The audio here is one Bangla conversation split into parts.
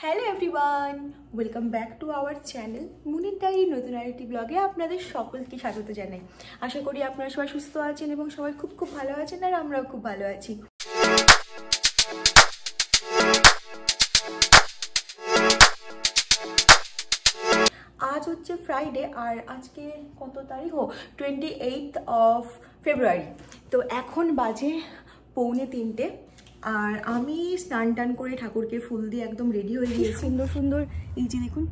Hello everyone, welcome back to our channel Munir diary. নতুন আরেকটি ব্লগে আপনাদের সকলকে স্বাগত জানাই। আশা করি আপনারা সবাই সুস্থ আছেন এবং সবাই খুব ভালো আছেন, আর আমরাও খুব ভালো আছি। আজ হচ্ছে ফ্রাইডে, আর আজকে কত তারিখ? 28 অফ ফেব্রুয়ারি। তো এখন বাজে 2:45, আর আমি স্নান টান করে ঠাকুরকে ফুল দিয়ে একদম রেডি হয়ে গিয়েছি। সুন্দর সুন্দর এই যে দেখুন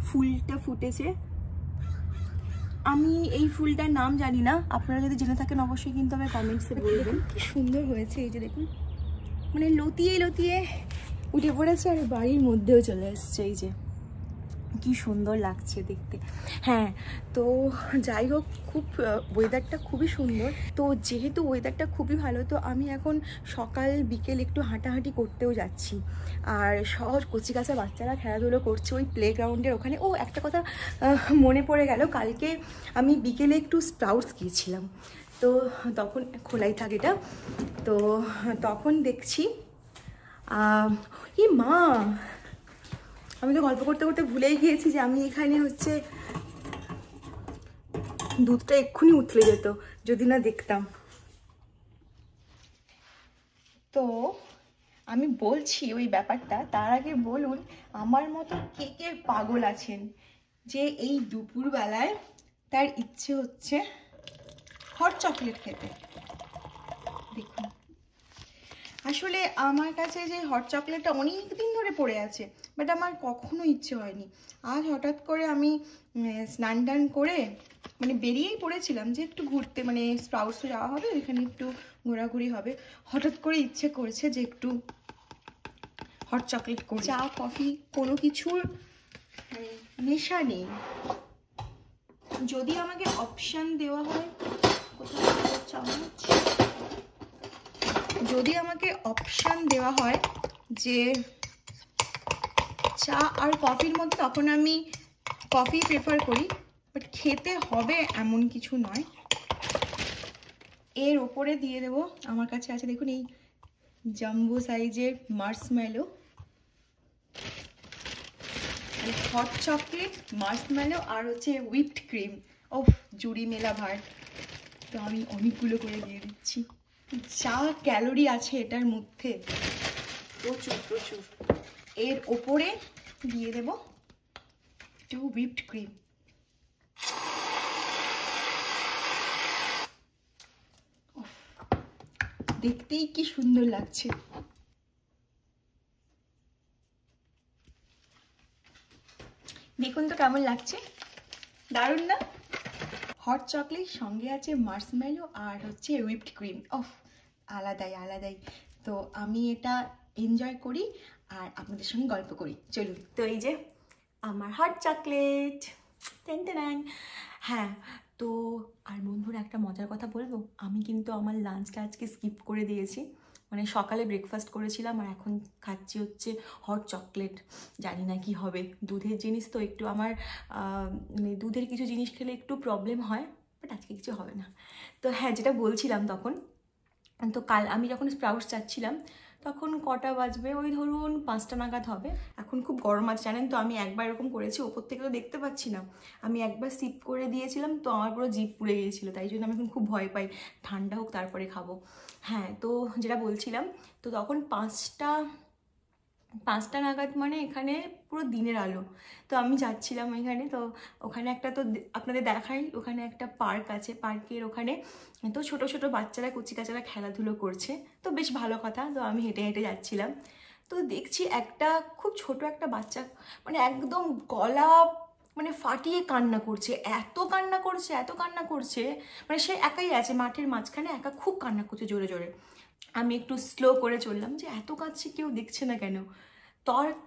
ফুলটা ফুটেছে। আমি এই ফুলটার নাম জানি না, আপনারা যদি জেনে থাকেন অবশ্যই কিন্তু আমি কমেন্টসে বলবেন। কি সুন্দর হয়েছে এই যে দেখুন, মানে লতিয়ে লতিয়ে উঠে পড়েছে আর বাড়ির মধ্যেও চলে এসছে। এই যে কি সুন্দর লাগছে দেখতে। হ্যাঁ, তো যাই হোক, খুব ওয়েদারটা খুবই সুন্দর। তো যেহেতু ওয়েদারটা খুবই ভালো, তো আমি এখন সকাল বিকেল একটু হাঁটাহাঁটি করতেও যাচ্ছি। আর সহজ কচি কাঁচা বাচ্চারা খেলাধুলো করছে ওই প্লেগ্রাউন্ডের ওখানে। ও একটা কথা মনে পড়ে গেল, কালকে আমি বিকেলে একটু স্প্রাউটস গিয়েছিলাম, তো তখন খোলাই থাকে এটা। তো তখন দেখছি মা, আমি তো গল্প করতে করতে ভুলেই গিয়েছি যে আমি এখানে হচ্ছে দুধটা এক্ষুনি উতলে যেত যদি না দেখতাম। তো আমি বলছি ওই ব্যাপারটা, তার আগে বলুন আমার মতো কে কে পাগল আছেন যে এই দুপুরবেলায় তার ইচ্ছে হচ্ছে হট চকলেট খেতে। দেখুন, আসলে আমার কাছে যে হট চকলেটটা অনেক দিন ধরে পড়ে আছে, বাট আমার কখনো ইচ্ছে হয়নি। আজ হঠাৎ করে আমি স্নান টান করে মানে বেরিয়েই পড়েছিলাম যে একটু ঘুরতে, মানে স্প্রাউটসও যাওয়া হবে, এখানে একটু ঘোরাঘুরি হবে। হঠাৎ করে ইচ্ছে করেছে যে একটু হট চকলেট করি। চা কফি কোনো কিছুর নেশা নেই। যদি আমাকে অপশান দেওয়া হয়, কোথাও চামচ, যদি আমাকে অপশান দেওয়া হয় যে চা আর কফির মধ্যে, তখন আমি কফি প্রেফার করি, বাট খেতে হবে এমন কিছু নয়। এর ওপরে দিয়ে দেবো, আমার কাছে আছে দেখুন এই জাম্বো সাইজের মার্শম্যালো, হট চকলেট, মার্শম্যালো আর হচ্ছে হুইপড ক্রিম। ও জুড়ি মেলা ভার। তো আমি অনেকগুলো করে দিয়ে দিচ্ছি। যা ক্যালোরি আছে এটার মধ্যে, প্রচুর প্রচুর। এর ওপরে দিয়ে দেব একটু হুইপড ক্রিম। দেখতেই কি সুন্দর লাগছে। দেখুন তো কেমন লাগছে, দারুণ না? হট চকলেট সঙ্গে আছে মার্শম্যালো আর হচ্ছে হুইপড ক্রিম। ওফ, আলাদাই আলাদাই। তো আমি এটা এনজয় করি আর আপনাদের সঙ্গে গল্প করি, চলুন। তো এই যে আমার হট চকলেট, টেন টেন। হ্যাঁ, তো আর বন্ধুরা একটা মজার কথা বলবো, আমি কিন্তু আমার লাঞ্চটা আজকে স্কিপ করে দিয়েছি। মানে সকালে ব্রেকফাস্ট করেছিলাম আর এখন খাচ্ছি হচ্ছে হট চকলেট। জানি না কি হবে, দুধের জিনিস তো একটু আমার মানে দুধের কিছু জিনিস খেলে একটু প্রবলেম হয়, বাট আজকে কিছু হবে না। তো হ্যাঁ, যেটা বলছিলাম, তখন তো কাল আমি যখন স্প্রাউটস চাচ্ছিলাম তখন কটা বাজবে, ওই ধরুন 5টা নাগাদ হবে। এখন খুব গরম আছে জানেন তো, আমি একবার এরকম করেছি, ওপর থেকে তো দেখতে পাচ্ছি না, আমি একবার সিপ করে দিয়েছিলাম, তো আমার পুরো জিভ পুড়ে গিয়েছিলো, তাই জন্য আমি এখন খুব ভয় পাই ঠান্ডা হোক তারপরে খাবো। হ্যাঁ, তো যেটা বলছিলাম, তো তখন 5টা নাগাদ, মানে এখানে পুরো দিনের আলো। তো আমি যাচ্ছিলাম এখানে, তো ওখানে একটা, তো আপনাদের দেখাই, ওখানে একটা পার্ক আছে, পার্কের ওখানে তো ছোট ছোট বাচ্চারা কচি কাচারা খেলাধুলো করছে, তো বেশ ভালো কথা। তো আমি হেঁটে হেঁটে যাচ্ছিলাম, তো দেখছি একটা খুব ছোট একটা বাচ্চা, মানে একদম গলা মানে ফাটিয়ে কান্না করছে, এত কান্না করছে, এত কান্না করছে, মানে সে একাই আছে মাঠের মাঝখানে, একা খুব কান্না করছে জোরে জোরে। আমি একটু স্লো করে চললাম যে এত কাঁদছে, কেউ দেখছে না কেন।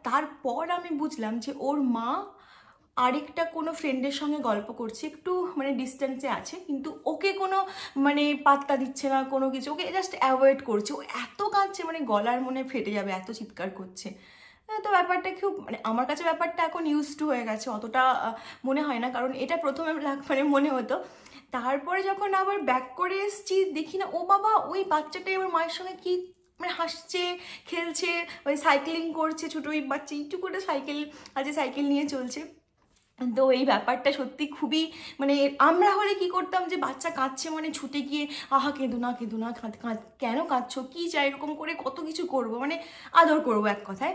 তারপর আমি বুঝলাম যে ওর মা আরেকটা কোনো ফ্রেন্ডের সঙ্গে গল্প করছে, একটু মানে ডিস্টেন্সে আছে, কিন্তু ওকে কোনো মানে পাত্তা দিচ্ছে না, কোনো কিছু, ওকে জাস্ট অ্যাভয়েড করছে। ও এত কাঁদছে, মানে গলার মনে ফেটে যাবে, এত চিৎকার করছে। তো ব্যাপারটা খুব, মানে আমার কাছে ব্যাপারটা এখন ইউজ টু হয়ে গেছে, অতটা মনে হয় না, কারণ এটা প্রথমে মানে মনে হতো। তারপরে যখন আবার ব্যাক করে এসছি, দেখি না, ও বাবা, ওই বাচ্চাটাই আমার মায়ের সঙ্গে কি মানে হাসছে খেলছে, ওই সাইক্লিং করছে, ছোটো ওই বাচ্চা একটু করে সাইকেল আছে, সাইকেল নিয়ে চলছে। তো এই ব্যাপারটা সত্যি খুবই মানে আমরা হলে কি করতাম যে বাচ্চা কাঁদছে মানে ছুটে গিয়ে আহা কেঁদো না কেন কাঁদছো, কী চাই, এরকম করে কত কিছু করব, মানে আদর করবো এক কথায়।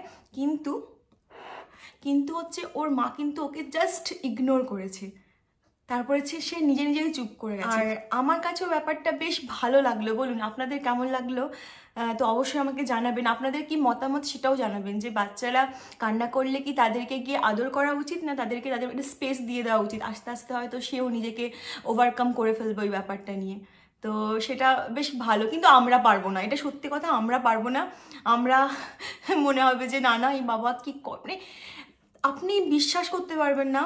কিন্তু হচ্ছে ওর মা কিন্তু ওকে জাস্ট ইগনোর করেছে, তারপরে সে নিজে নিজেই চুপ করে গেছে। আর আমার কাছেও ব্যাপারটা বেশ ভালো লাগলো। বলুন আপনাদের কেমন লাগলো? তো অবশ্যই আমাকে জানাবেন, আপনাদের কি মতামত সেটাও জানাবেন, যে বাচ্চারা কান্না করলে কি তাদেরকে গিয়ে আদর করা উচিত, না তাদের একটা স্পেস দিয়ে দেওয়া উচিত, আস্তে আস্তে হয়তো সেও নিজেকে ওভারকাম করে ফেলবে ওই ব্যাপারটা নিয়ে। তো সেটা বেশ ভালো, কিন্তু আমরা পারবো না, এটা সত্যি কথা, আমরা পারবো না। আমরা মনে হবে যে না এই বাবা কি করে, আপনি বিশ্বাস করতে পারবেন না,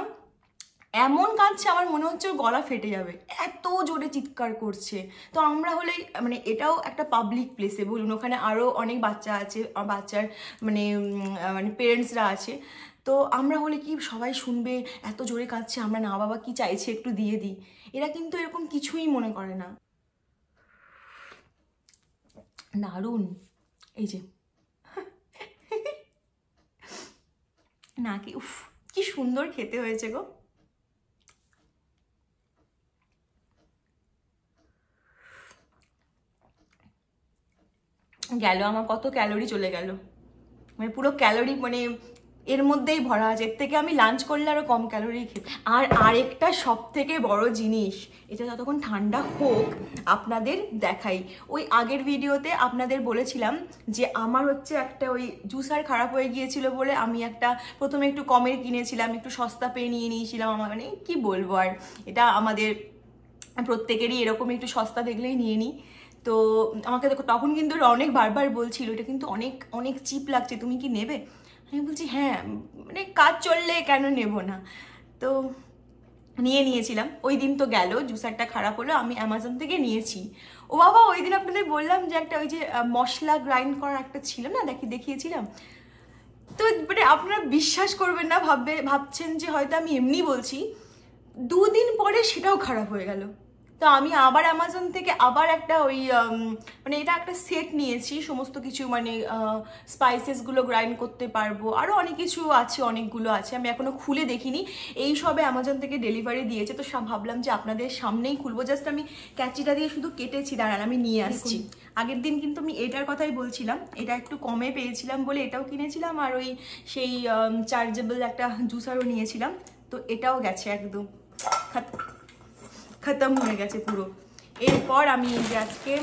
এমন কাঁদছে আমার মনে হচ্ছে ওর গলা ফেটে যাবে, এত জোরে চিৎকার করছে। তো আমরা হলেই মানে এটাও একটা পাবলিক প্লেসে, বলুন ওখানে আরও অনেক বাচ্চা আছে, বাচ্চার মানে পেরেন্টসরা আছে, তো আমরা হলে কি সবাই শুনবে এত জোরে কাঁদছে, আমরা না বাবা কি চাইছে একটু দিয়ে দিই, এরা কিন্তু এরকম কিছুই মনে করে না। দারুণ, এই যে না কি উফ কি সুন্দর খেতে হয়েছে গো। গেল আমার কত ক্যালোরি চলে গেল, মানে পুরো ক্যালোরি মানে এর মধ্যেই ভরা আছে, এর থেকে আমি লাঞ্চ করলে আরও কম ক্যালোরি খেতে। আর আরেকটা সব থেকে বড় জিনিস, এটা যতক্ষণ ঠান্ডা হোক আপনাদের দেখাই। ওই আগের ভিডিওতে আপনাদের বলেছিলাম যে আমার হচ্ছে একটা ওই জুসার খারাপ হয়ে গিয়েছিল বলে আমি একটা প্রথমে একটু কমের কিনেছিলাম, একটু সস্তা পেয়ে নিয়ে নিয়েছিলাম। আমার মানে কি বলবো, আর এটা আমাদের প্রত্যেকেরই এরকম একটু সস্তা দেখলেই নিয়ে নিই। তো আমাকে দেখো তখন কিন্তু অনেক বারবার বলছিল এটা কিন্তু অনেক অনেক চিপ লাগছে, তুমি কি নেবে? আমি বলছি হ্যাঁ, মানে কাজ চললে কেন নেব না। তো নিয়েছিলাম। ওই দিন তো গেল, জুসারটা খারাপ হলো, আমি অ্যামাজন থেকে নিয়েছি। ও বাবা, ওই দিন আপনাদের বললাম যে একটা ওই যে মশলা গ্রাইন্ড করা একটা ছিল না, দেখিয়েছিলাম। তো মানে আপনারা বিশ্বাস করবেন না, ভাবছেন যে হয়তো আমি এমনি বলছি, 2 দিন পরে সেটাও খারাপ হয়ে গেল। তো আমি আবার অ্যামাজন থেকে আবার একটা ওই মানে এটা একটা সেট নিয়েছি, সমস্ত কিছু মানে স্পাইসেসগুলো গ্রাইন্ড করতে পারবো, আরও অনেক কিছু আছে, অনেকগুলো আছে, আমি এখনও খুলে দেখিনি, এই সবে অ্যামাজন থেকে ডেলিভারি দিয়েছে। তো ভাবলাম যে আপনাদের সামনেই খুলবো, জাস্ট আমি ক্যাচিটা দিয়ে শুধু কেটেছি, দাঁড়ান আমি নিয়ে আসছি। আগের দিন কিন্তু আমি এটার কথাই বলছিলাম, এটা একটু কমে পেয়েছিলাম বলে এটাও কিনেছিলাম, আর ওই সেই চার্জেবল একটা জুসারও নিয়েছিলাম। তো এটাও গেছে একদম খতম হয়ে গেছে পুরো। এরপর আমি এই যে আজকে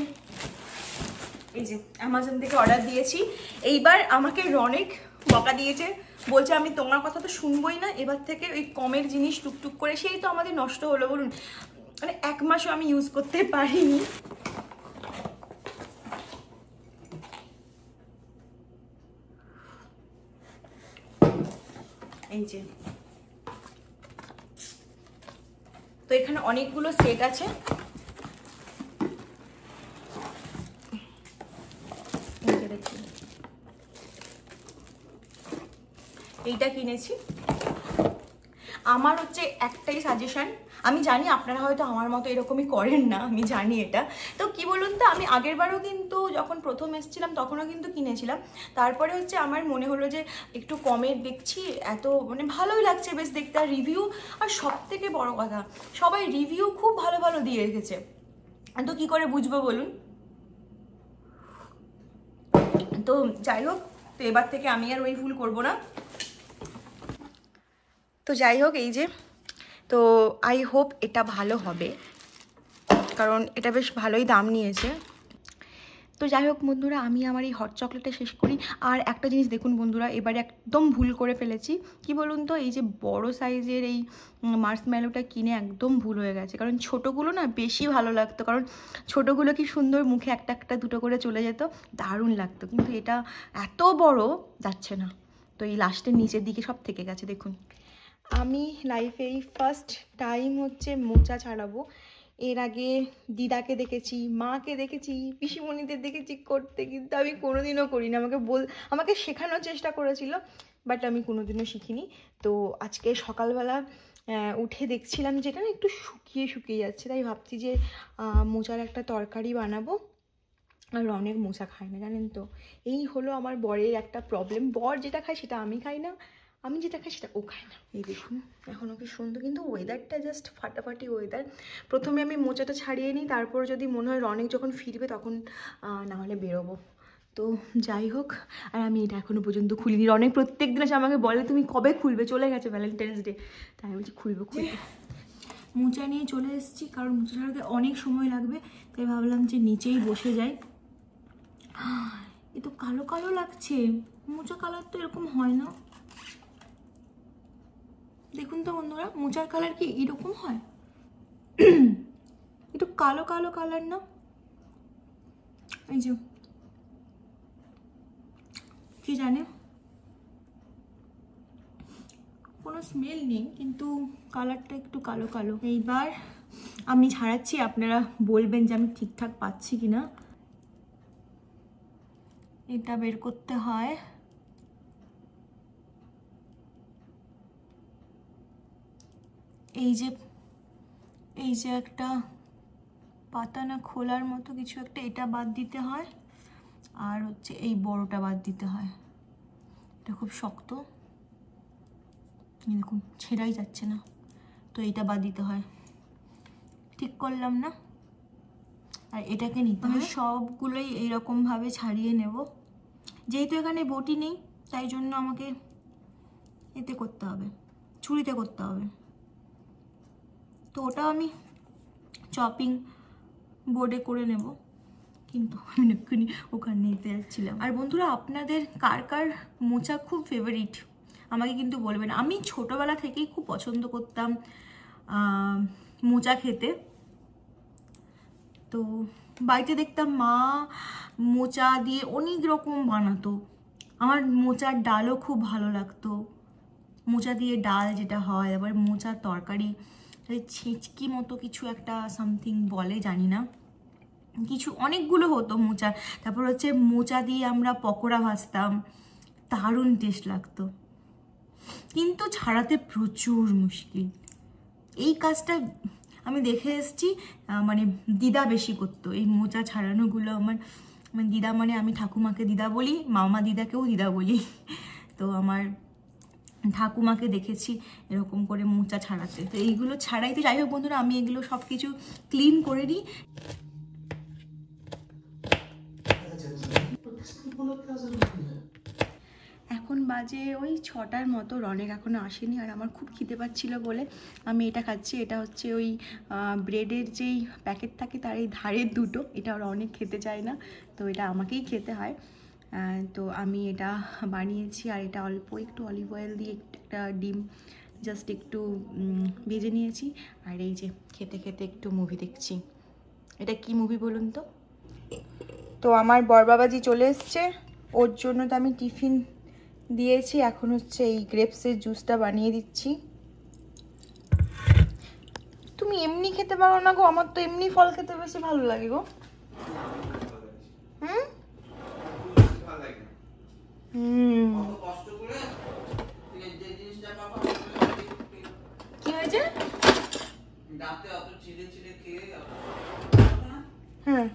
এই যে অ্যামাজন থেকে অর্ডার দিয়েছি। এইবার আমাকে অনেক বকা দিয়েছে, বলছে আমি তোমার কথা তো শুনবোই না, এবার থেকে ওই কমের জিনিস টুকটুক করে, সেই তো আমাদের নষ্ট হলো বলুন, মানে 1 মাসও আমি ইউজ করতে পারিনি। এই যে তো এখানে অনেকগুলো সেট আছে, এইটা কিনেছি। আমার হচ্ছে একটাই সাজেশন, আমি জানি আপনারা হয়তো আমার মতো এরকমই করেন না, আমি জানি এটা। তো কি বলুন তো, আমি আগেরবারও কিন্তু যখন প্রথম এসেছিলাম তখনও কিন্তু কিনেছিলাম, তারপরে হচ্ছে আমার মনে হলো যে একটু কমের দেখছি, এত মানে ভালোই লাগছে বেশ দেখতে, আর রিভিউ, আর সব থেকে বড় কথা সবাই রিভিউ খুব ভালো ভালো দিয়ে রেখেছে। তো কি করে বুঝবো বলুন? তো যাই হোক, তো এবার থেকে আমি আর ওই ভুল করবো না। তো যাই হোক, এই যে তো আই হোপ এটা ভালো হবে, কারণ এটা বেশ ভালোই দাম নিয়েছে। তো যাই হোক বন্ধুরা, আমি আমার এই হট চকলেটটা শেষ করি। আর একটা জিনিস দেখুন বন্ধুরা, এবারে একদম ভুল করে ফেলেছি। কি বলুন তো, এই যে বড় সাইজের এই মার্শম্যালোটা কিনে একদম ভুল হয়ে গেছে, কারণ ছোটোগুলো না বেশি ভালো লাগতো, কারণ ছোটোগুলো কি সুন্দর মুখে একটা একটা দুটো করে চলে যেত, দারুণ লাগতো, কিন্তু এটা এত বড় যাচ্ছে না। তো এই লাস্টের নিচের দিকে সব থেকে গেছে দেখুন। আমি লাইফে এই ফার্স্ট টাইম হচ্ছে মোচা ছাড়াবো। এর আগে দিদাকে দেখেছি, মাকে দেখেছি, পিসিমণিদের দেখেছি করতে, কিন্তু আমি কোনোদিনও করিনি। আমাকে শেখানোর চেষ্টা করেছিল, বাট আমি কোনোদিনও শিখিনি। তো আজকে সকালবেলা উঠে দেখছিলাম যে এটা না একটু শুকিয়ে যাচ্ছে, তাই ভাবছি যে মোচার একটা তরকারি বানাবো। আর অনেক মোচা খায় না, জানেন তো। এই হলো আমার বরের একটা প্রবলেম, বর যেটা খায় সেটা আমি খাই না, আমি যেটা খাই সেটা ও খায় না। এই দেখুন এখনও কি সুন্দর, কিন্তু ওয়েদারটা জাস্ট ফাটাফাটি ওয়েদার। প্রথমে আমি মোচাটা ছাড়িয়ে নিই, তারপর যদি মনে হয় রনিক যখন ফিরবে তখন না হলে বেরোবো। তো যাই হোক, আর আমি এটা এখনও পর্যন্ত খুলিনি। রনিক প্রত্যেক দিন এসে আমাকে বলে তুমি কবে খুলবে, চলে গেছে ভ্যালেন্টাইন্স ডে, তাই বলছি খুলবো। মোচা নিয়ে চলে এসেছি, কারণ মোচা ছাড়াতে অনেক সময় লাগবে, তাই ভাবলাম যে নিচেই বসে যাই। এ তো কালো কালো লাগছে, মোচা কালার তো এরকম হয় না। দেখুন তো বন্ধুরা, মোচার কালার কি এরকম হয়? একটু কালো কালো কালার না? এই যে কি জানে, কোনো স্মেল নেই, কিন্তু কালারটা একটু কালো কালো। এইবার আমি ছাড়াচ্ছি, আপনারা বলবেন যে আমি ঠিকঠাক পাচ্ছি কিনা। এটা বের করতে হয়, এই যে একটা পাতা না খোলার মতো কিছু একটা, এটা বাদ দিতে হয়, আর হচ্ছে এই বড়টা বাদ দিতে হয়। এটা খুব শক্ত, দেখুন ছেড়াই যাচ্ছে না, তো এটা বাদ দিতে হয়। ঠিক করলাম না? আর এটাকে নিতে হয়। সবগুলোই এইরকমভাবে ছাড়িয়ে নেব। যেহেতু এখানে বটি নেই, তাই জন্য আমাকে এতে করতে হবে, ছুরিতে করতে হবে। তো ওটা আমি চপিং বোর্ডে করে নেব, কিন্তু আমি এক্ষুনি ওখানে নিতে যাচ্ছিলাম। আর বন্ধুরা, আপনাদের কার কার মোচা খুব ফেভারিট আমাকে কিন্তু বলবেন। আমি ছোটোবেলা থেকেই খুব পছন্দ করতাম মোচা খেতে। তো বাড়িতে দেখতাম মা মোচা দিয়ে অনেক রকম বানাতো। আমার মোচার ডালও খুব ভালো লাগতো, মোচা দিয়ে ডাল যেটা হয়, আবার মোচার তরকারি, ছিচকি মতো কিছু একটা সামথিং বলে, জানি না, কিছু অনেকগুলো হতো মোচার। তারপর হচ্ছে মোচা দিয়ে আমরা পকোড়া ভাজতাম, দারুণ টেস্ট লাগতো, কিন্তু ছাড়াতে প্রচুর মুশকিল। এই কাজটা আমি দেখে এসেছি, মানে দিদা বেশি করতো এই মোচা ছাড়ানোগুলো। আমার দিদা, মানে আমি ঠাকুমাকে দিদা বলি, মামা দিদাকেও দিদা বলি। তো আমার ঠাকুমাকে দেখেছি এরকম করে মোচা ছাড়াতে। তো এইগুলো ছাড়াইতে, যাই হোক বন্ধুরা, আমি এগুলো সব কিছু ক্লিন করে নিই। এখন বাজে ওই 6টার মতো, রনিক এখনও আসেনি, আর আমার খুব খিদে পাচ্ছিল বলে আমি এটা খাচ্ছি। এটা হচ্ছে ওই ব্রেডের যেই প্যাকেট থাকে তার এই ধারের দুটো, এটা ওরা অনেক খেতে চায় না, তো এটা আমাকেই খেতে হয়। তো আমি এটা বানিয়েছি, আর এটা অল্প একটু অলিভ অয়েল দিয়ে একটা ডিম জাস্ট একটু ভেজে নিয়েছি। আর এই যে খেতে খেতে একটু মুভি দেখছি। এটা কি মুভি বলুন তো? তো আমার বরবাবাজি চলে এসছে, ওর জন্য তো আমি টিফিন দিয়েছি। এখন হচ্ছে এই গ্রেপসের জুসটা বানিয়ে দিচ্ছি। তুমি এমনি খেতে পারো না গো, আমার তো এমনি ফল খেতে বেশি ভালো লাগে গো। কি হয়েছে? হ্যাঁ,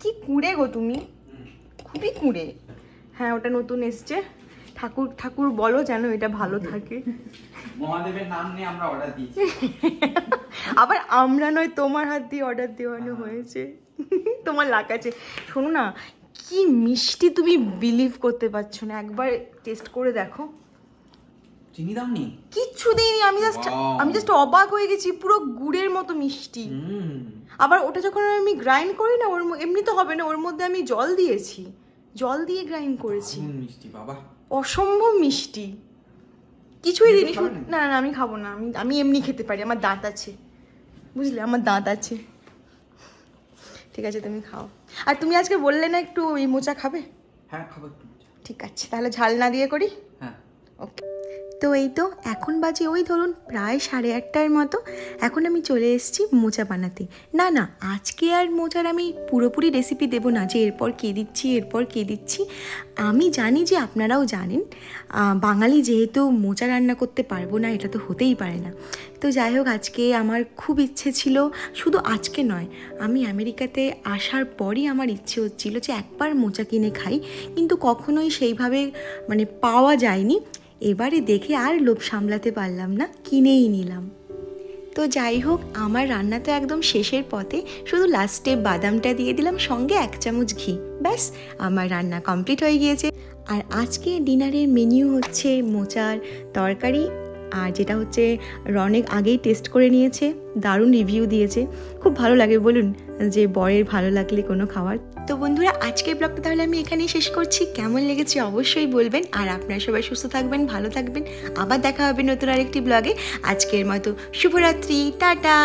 কি কুঁড়ে গো তুমি, খুবই কুঁড়ে। হ্যাঁ, ওটা নতুন এসছে। ঠাকুর ঠাকুর বলো যেন এটা ভালো থাকে। মহাদেবের নাম নিয়ে আমরা অর্ডার দিয়েছি। আবার আমরা নয়, তোমার হাত দিয়ে অর্ডার দেওয়ানো হয়েছে। তোমার লাক আছে। শোনো না, কি মিষ্টি, তুমি বিলিভ করতে পারছো না, একবার টেস্ট করে দেখো। চিনি দাওনি? কিচ্ছু দিইনি, আমি জাস্ট অবাক হয়ে গেছি, পুরো গুড়ের মতো মিষ্টি। আবার ওটা যখন আমি গ্রাইন্ড করি না, ওর এমনি তো হবে না, ওর মধ্যে আমি জল দিয়েছি, জল দিয়ে গ্রাইন্ড করেছি। মিষ্টি বাবা, অসম্ভব মিষ্টি। কিছুই দিইনি। না না, আমি খাবো না, আমি এমনি খেতে পারি, আমার দাঁত আছে, বুঝলে, আমার দাঁত আছে। ঠিক আছে, তুমি খাও। আর তুমি আজকে বললে না একটু এই মোচা খাবে? হ্যাঁ খাবো। ঠিক আছে, তাহলে ঝাল না দিয়ে করি। হ্যাঁ, ওকে। তো এই তো এখন বাজে ওই ধরুন প্রায় 8:30টার মতো। এখন আমি চলে এসেছি মোচা বানাতে। না না, আজকে আর মোচার আমি পুরোপুরি রেসিপি দেবো না যে এরপর কে দিচ্ছি এরপর কে দিচ্ছি। আমি জানি যে আপনারাও জানেন, বাঙালি যেহেতু মোচা রান্না করতে পারবো না এটা তো হতেই পারে না। তো যাই হোক, আজকে আমার খুব ইচ্ছে ছিল, শুধু আজকে নয়, আমি আমেরিকাতে আসার পরই আমার ইচ্ছে হচ্ছিল যে একবার মোচা কিনে খাই, কিন্তু কখনোই সেইভাবে মানে পাওয়া যায়নি। এবারে দেখে আর লোভ সামলাতে পারলাম না, কিনেই নিলাম। তো যাই হোক, আমার রান্না তো একদম শেষের পথে, শুধু লাস্টে বাদামটা দিয়ে দিলাম, সঙ্গে 1 চামচ ঘি, ব্যাস আমার রান্না কমপ্লিট হয়ে গিয়েছে। আর আজকে ডিনারের মেনু হচ্ছে মোচার তরকারি, আর যেটা হচ্ছে রনেক আগেই টেস্ট করে নিয়েছে, দারুণ রিভিউ দিয়েছে। খুব ভালো লাগে বলুন, যে বরের ভালো লাগলে কোনো খাবার। তো বন্ধুরা, আজকের ব্লগটা তাহলে আমি এখানেই শেষ করছি। কেমন লেগেছে অবশ্যই বলবেন, আর আপনারা সবাই সুস্থ থাকবেন, ভালো থাকবেন। আবার দেখা হবে নতুন আরেকটি ব্লগে। আজকের মতো শুভরাত্রি, টাটা।